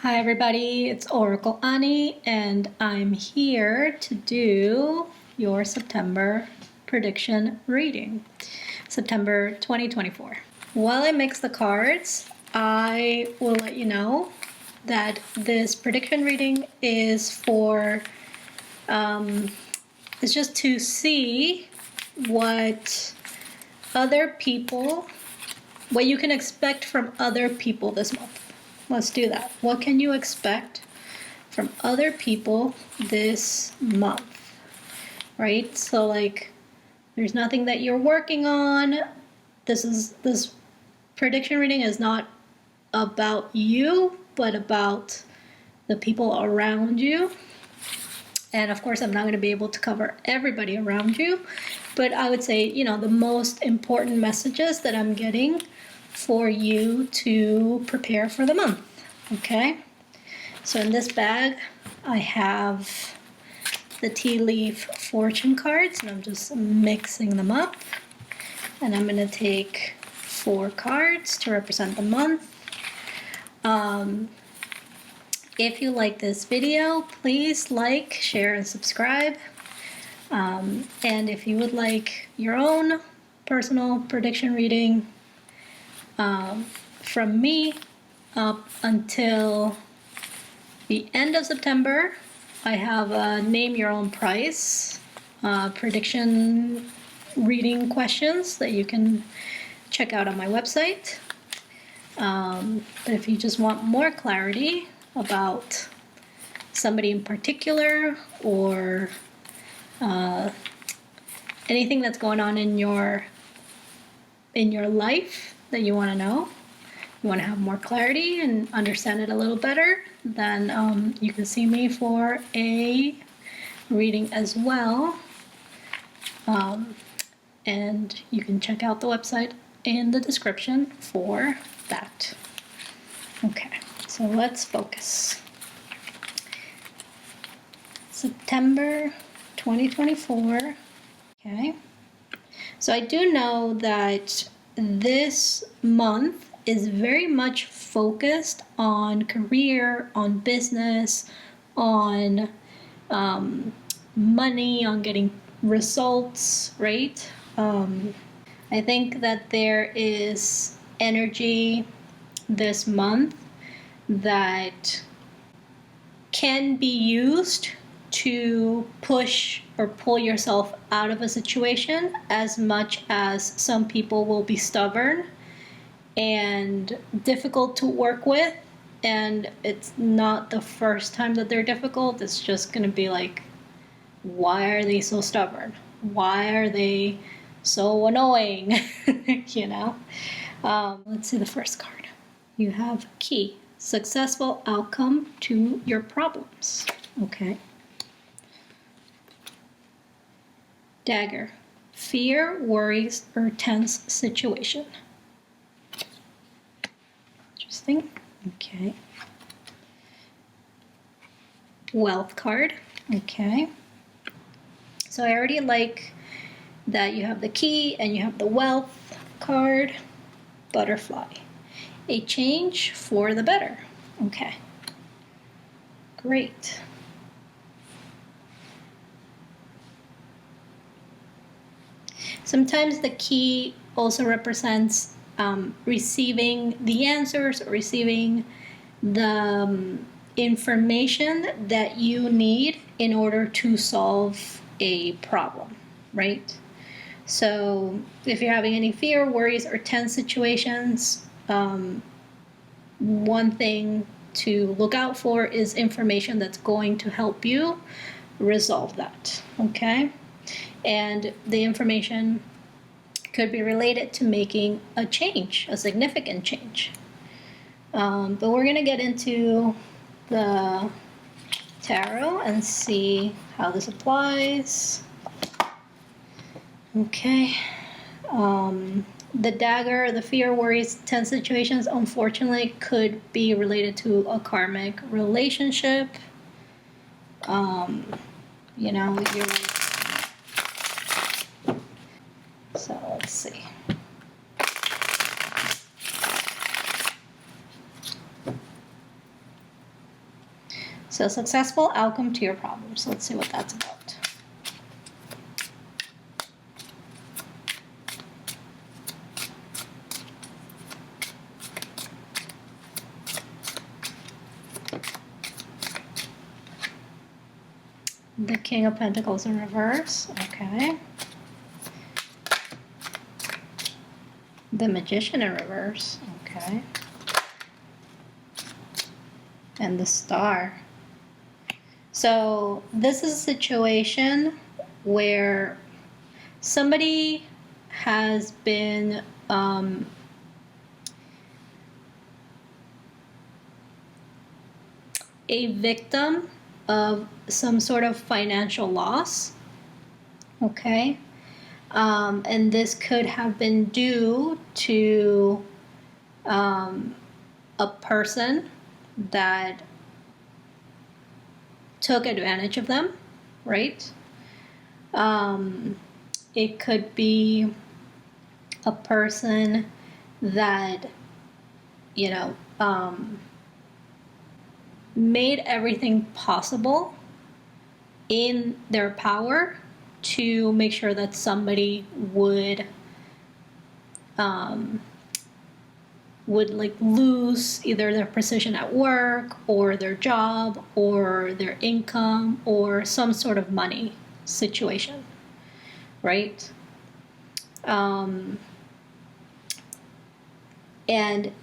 Hi everybody, it's Oracle Anie and I'm here to do your September prediction reading, September 2024. While I mix the cards, I will let you know that this prediction reading is for, it's just to see what you can expect from other people this month. Let's do that. What can you expect from other people this month? Right? So like there's nothing that you're working on. This prediction reading is not about you, but about the people around you. And of course, I'm not going to be able to cover everybody around you, but I would say, the most important messages that I'm getting for you to prepare for the month. Okay? So in this bag, I have the tea leaf fortune cards, and I'm just mixing them up. And I'm going to take 4 cards to represent the month. If you like this video, please like, share, and subscribe. And if you would like your own personal prediction reading from me up until the end of September, I have a name your own price prediction reading questions that you can check out on my website. But if you just want more clarity about somebody in particular or anything that's going on in your life that you want to know, you want to have more clarity and understand it a little better, then you can see me for a reading as well. And you can check out the website in the description for that. Okay, so let's focus. September 2024. Okay, so I do know that this month is very much focused on career, on business, on money, on getting results, right? I think that there is energy this month that can be used to push or pull yourself out of a situation, as much as some people will be stubborn and difficult to work with, and it's not the first time that they're difficult. It's just going to be like, why are they so stubborn? Why are they so annoying? Let's see the first card. You have key, successful outcome to your problems. Okay. Dagger, fear, worries, or tense situation. Interesting. Okay. Wealth card. Okay. So I already like that you have the key and you have the wealth card. Butterfly. A change for the better. Okay. Great. Sometimes the key also represents receiving the answers or receiving the information that you need in order to solve a problem, right? So if you're having any fear, worries, or tense situations, one thing to look out for is information that's going to help you resolve that, okay? And the information could be related to making a change, a significant change. But we're going to get into the tarot and see how this applies. Okay. The dagger, the fear, worries, tense situations, unfortunately, could be related to a karmic relationship. You're so let's see. So successful outcome to your problem. So let's see what that's about. The King of Pentacles in reverse. Okay. The Magician in reverse. Okay. And the Star. So this is a situation where somebody has been a victim of some sort of financial loss. Okay. And this could have been due to a person that took advantage of them, right? It could be a person that, you know, made everything possible in their power to make sure that somebody would like lose either their position at work or their job or their income or some sort of money situation, right? And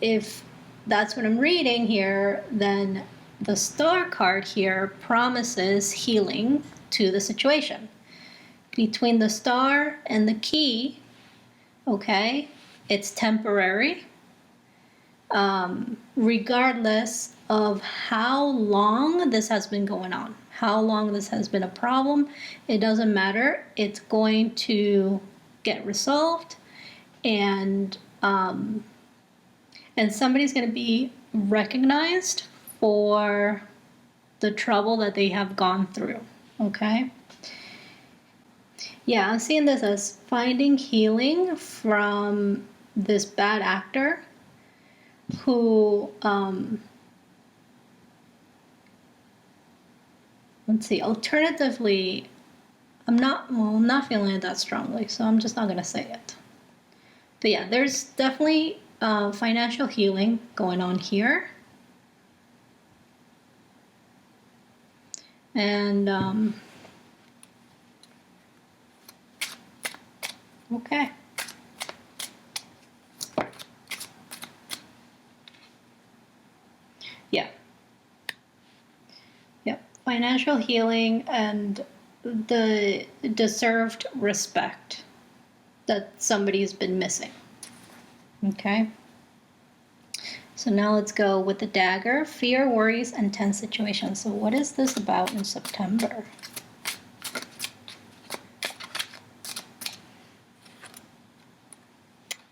if that's what I'm reading here, then the Star card here promises healing to the situation. Between the Star and the Key, okay, it's temporary. Regardless of how long this has been going on, how long this has been a problem, it doesn't matter. It's going to get resolved, and somebody's going to be recognized for the trouble that they have gone through. Okay. Yeah, I'm seeing this as finding healing from this bad actor who, let's see, alternatively, I'm not feeling it that strongly, so I'm just not going to say it. But yeah, there's definitely financial healing going on here. And, okay. Yeah. Yep. Financial healing and the deserved respect that somebody's been missing. Okay. So now let's go with the dagger. Fear, worries, and tense situations. So what is this about in September?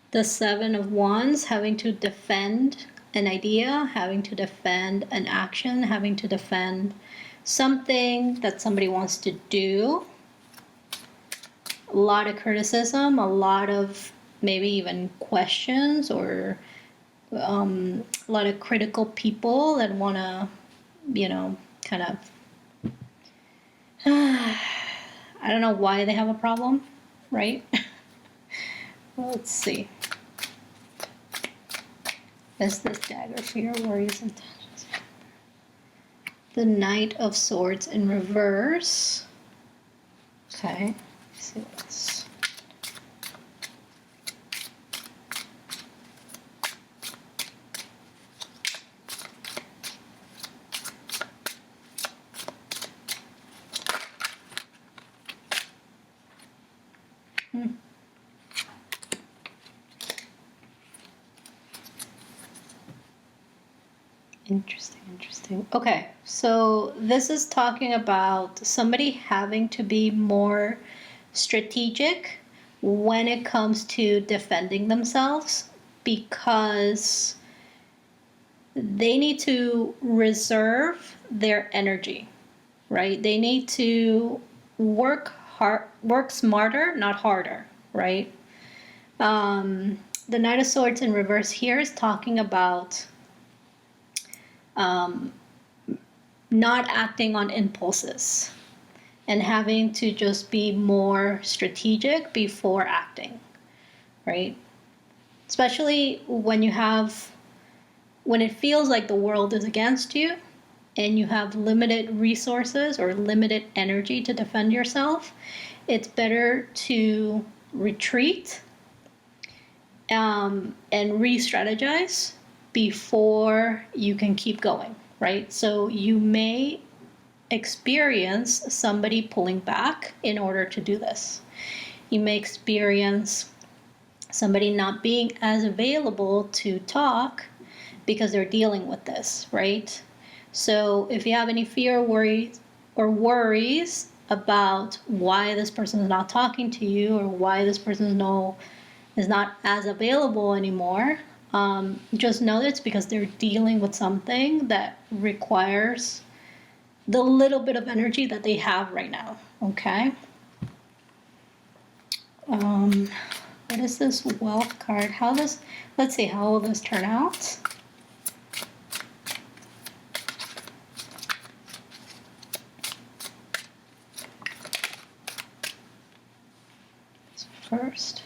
The Seven of Wands, having to defend an idea, having to defend an action, having to defend something that somebody wants to do. A lot of criticism, a lot of maybe even questions, or a lot of critical people that want to, you know, kind of, I don't know why they have a problem, right? Let's see. Is this dagger, fear, worries, and tensions? The Knight of Swords in reverse. Okay, let's see what's. Interesting. Okay, so this is talking about somebody having to be more strategic when it comes to defending themselves, because they need to reserve their energy, right? They need to work smarter, not harder, right? The Knight of Swords in reverse here is talking about not acting on impulses and having to just be more strategic before acting, right? Especially when it feels like the world is against you and you have limited resources or limited energy to defend yourself, it's better to retreat and re-strategize before you can keep going, right? So you may experience somebody pulling back in order to do this. You may experience somebody not being as available to talk because they're dealing with this, right? So if you have any fear, worries about why this person is not talking to you or why this person is not as available anymore, just know that it's because they're dealing with something that requires the little bit of energy that they have right now, okay? What is this wealth card? Let's see, how will this turn out? First,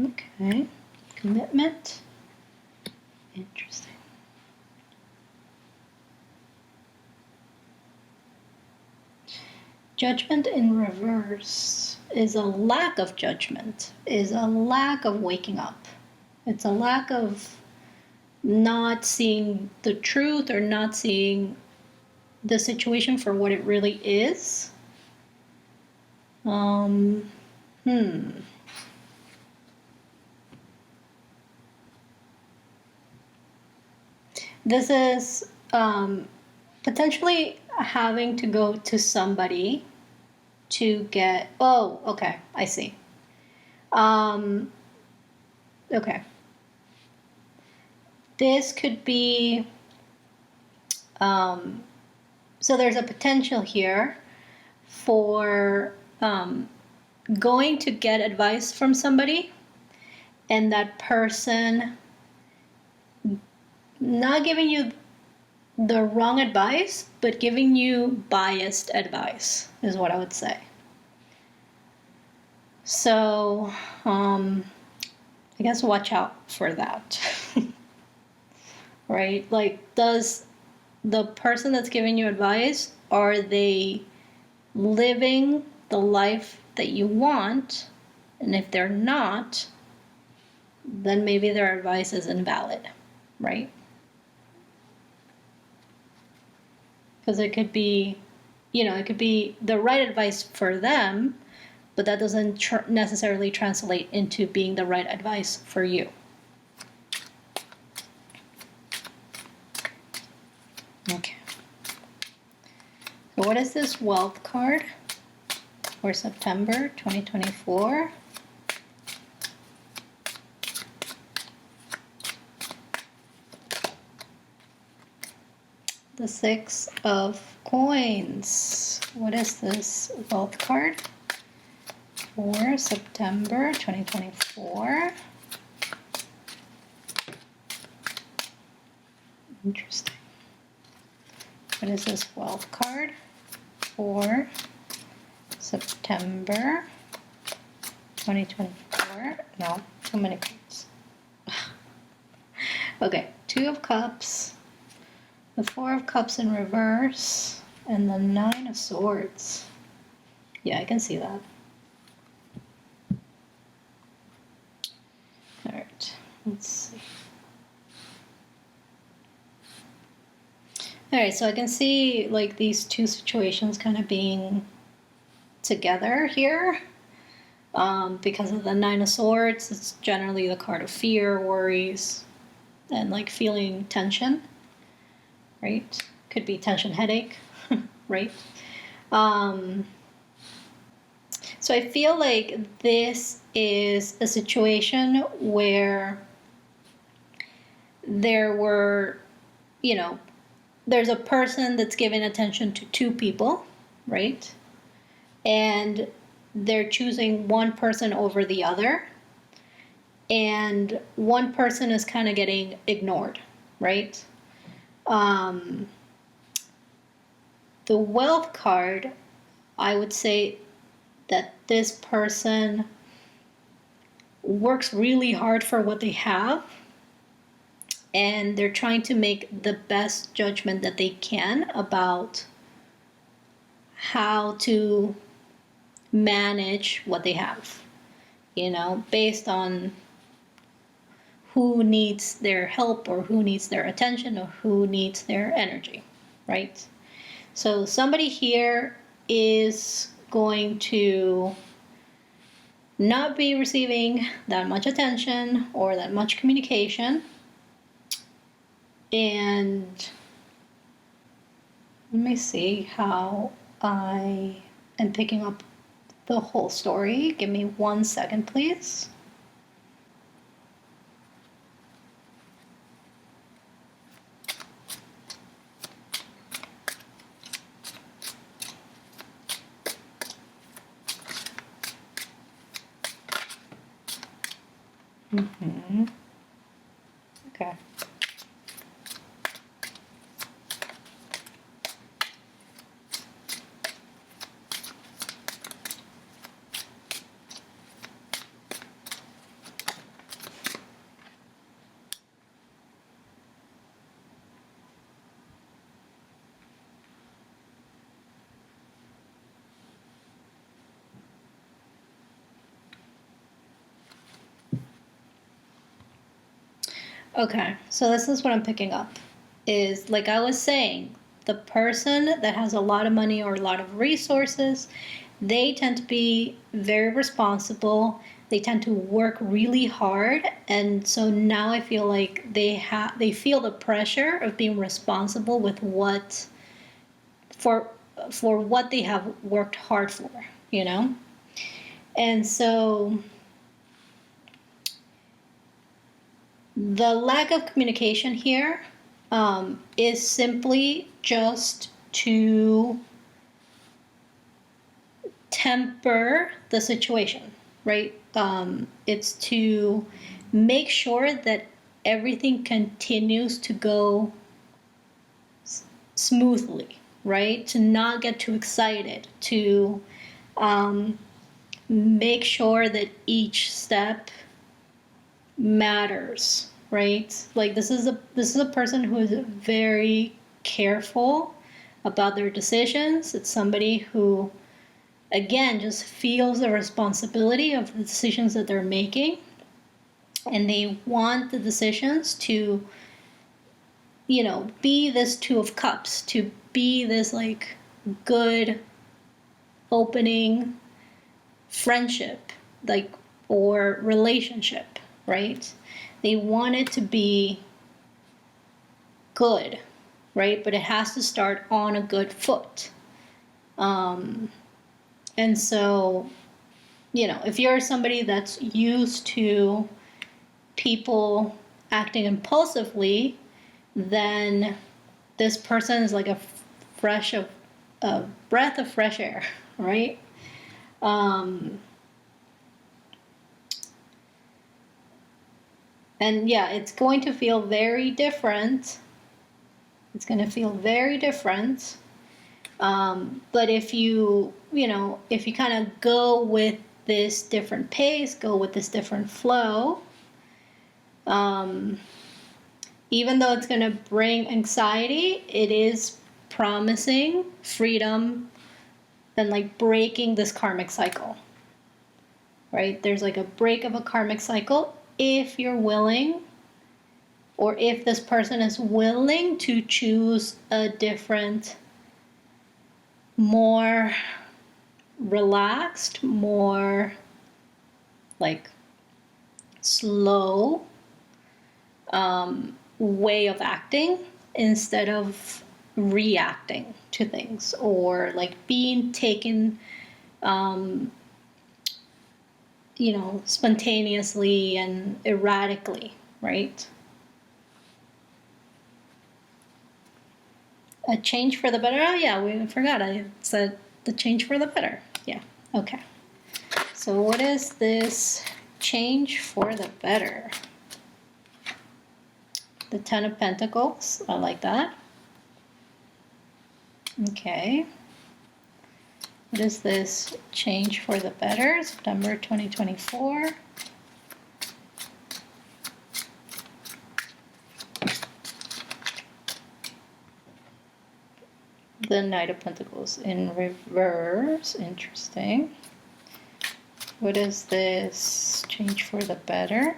okay, commitment, interesting. Judgment in reverse is a lack of judgment, is a lack of waking up. It's a lack of not seeing the truth or not seeing the situation for what it really is. This is potentially having to go to somebody to get, oh, okay, I see. Okay. This could be, so there's a potential here for going to get advice from somebody and that person not giving you the wrong advice, but giving you biased advice is what I would say. So, I guess watch out for that. Right? Like, does the person that's giving you advice, are they living the life that you want? And if they're not, then maybe their advice is invalid, right? Because it could be, it could be the right advice for them, but that doesn't necessarily translate into being the right advice for you. Okay. So what is this wealth card for September 2024? The Six of Coins. What is this wealth card for September 2024? Interesting. What is this wealth card for September 2024? No, too many cards. Okay, Two of Cups, the Four of Cups in reverse, and the Nine of Swords. Yeah, I can see that. All right, let's see. All right, so I can see like these two situations kind of being together here. Because of the Nine of Swords, it's generally the card of fear, worries, and like feeling tension, right? Could be tension headache, right? So I feel like this is a situation where there's a person that's giving attention to two people, right? And they're choosing one person over the other. And one person is kind of getting ignored, right? the wealth card, I would say that this person works really hard for what they have, and they're trying to make the best judgment that they can about how to manage what they have, based on who needs their help or who needs their attention or who needs their energy, right? So somebody here is going to not be receiving that much attention or that much communication. And let me see how I am picking up the whole story. Give me 1 second, please. Okay. Okay, so this is what I'm picking up. Is like I was saying, the person that has a lot of money or a lot of resources, they tend to be very responsible. They tend to work really hard, and so now I feel like they feel the pressure of being responsible with what for what they have worked hard for, And so the lack of communication here is simply just to temper the situation, right? It's to make sure that everything continues to go smoothly, right? To not get too excited, to make sure that each step matters, right? Like this is a person who is very careful about their decisions. It's somebody who, again, just feels the responsibility of the decisions that they're making, and they want the decisions to, be this Two of Cups, to be this like good opening friendship, like, or relationship, right? They want it to be good, right? But it has to start on a good foot. And so, if you're somebody that's used to people acting impulsively, then this person is like a breath of fresh air, right? And yeah, it's going to feel very different. It's going to feel very different. But if you kind of go with this different pace, go with this different flow, even though it's going to bring anxiety, it is promising freedom and like breaking this karmic cycle, right? There's like a break of a karmic cycle if you're willing, or if this person is willing to choose a different, more relaxed, more like slow way of acting, instead of reacting to things or like being taken spontaneously and erratically, right? A change for the better. Oh yeah, we forgot. I said the change for the better. Yeah. Okay. So what is this change for the better? The Ten of Pentacles. I like that. Okay. What is this change for the better? September 2024. The Knight of Pentacles in reverse. Interesting. What is this change for the better?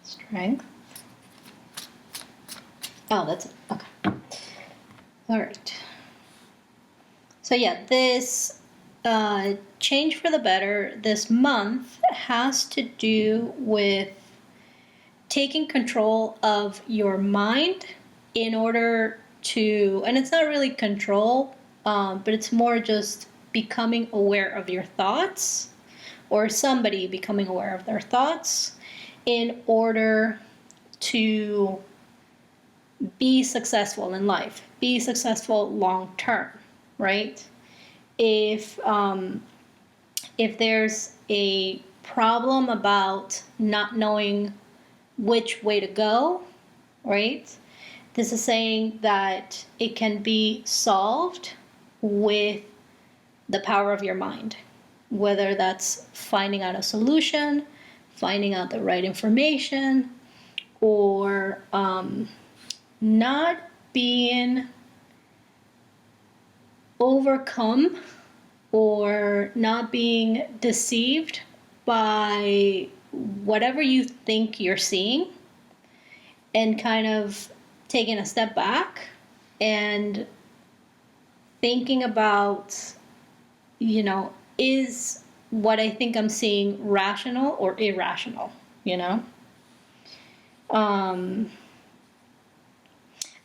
Strength. Oh, that's it. Okay. All right. So yeah, this change for the better this month has to do with taking control of your mind in order to, and it's not really control, but it's more just becoming aware of your thoughts, or somebody becoming aware of their thoughts in order to be successful in life, be successful long term, right? If there's a problem about not knowing which way to go, right? This is saying that it can be solved with the power of your mind, whether that's finding out a solution, finding out the right information, or not being overcome or not being deceived by whatever you think you're seeing, and kind of taking a step back and thinking about, is what I think I'm seeing rational or irrational, you know?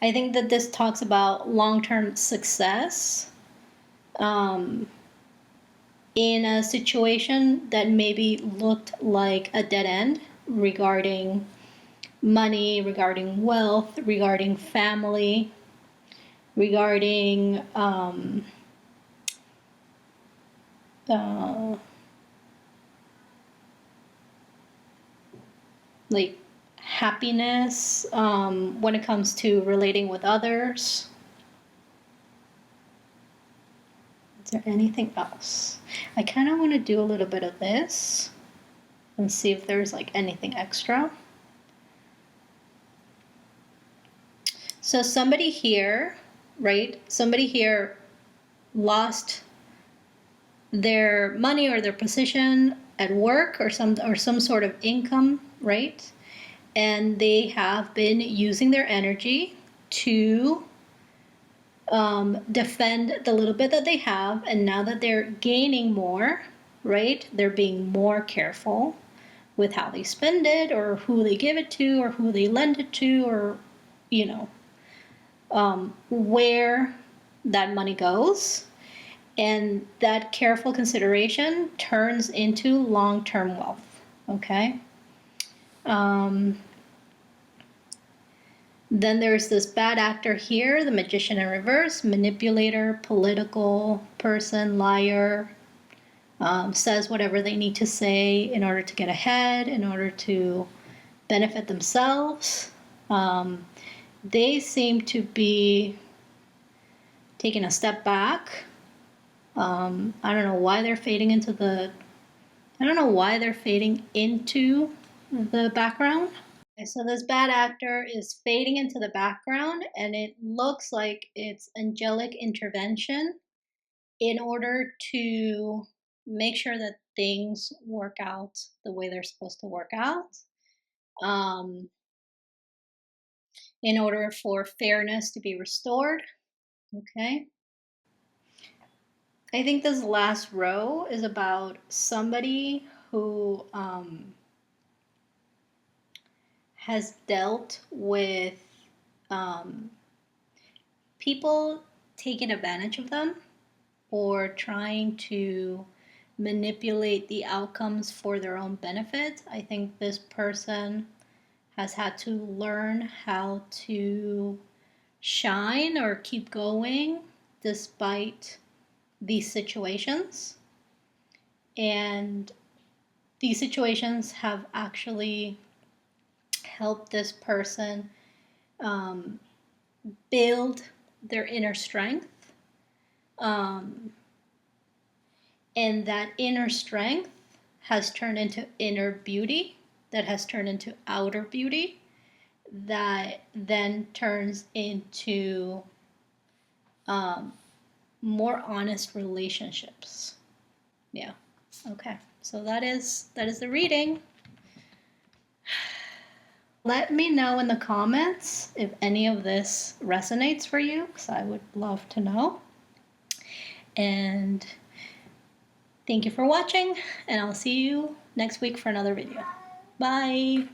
I think that this talks about long-term success in a situation that maybe looked like a dead end regarding money, regarding wealth, regarding family, regarding like happiness, when it comes to relating with others. Is there anything else? I kind of want to do a little bit of this and see if there's like anything extra. So somebody here, right? Somebody here lost their money or their position at work, or some sort of income, right? And they have been using their energy to defend the little bit that they have, and now that they're gaining more, right, they're being more careful with how they spend it, or who they give it to, or who they lend it to, or where that money goes. And that careful consideration turns into long-term wealth. Okay. Then there's this bad actor here, the Magician in reverse, manipulator, political person, liar, says whatever they need to say in order to get ahead, in order to benefit themselves. They seem to be taking a step back. I don't know why they're fading into the background. So this bad actor is fading into the background, and it looks like it's angelic intervention in order to make sure that things work out the way they're supposed to work out, in order for fairness to be restored. Okay. I think this last row is about somebody who has dealt with people taking advantage of them or trying to manipulate the outcomes for their own benefit. I think this person has had to learn how to shine or keep going despite these situations. And these situations have actually helped this person build their inner strength. And that inner strength has turned into inner beauty, that has turned into outer beauty, that then turns into more honest relationships. Yeah. Okay. So that is the reading. Let me know in the comments if any of this resonates for you, because I would love to know. And thank you for watching, and I'll see you next week for another video. Bye.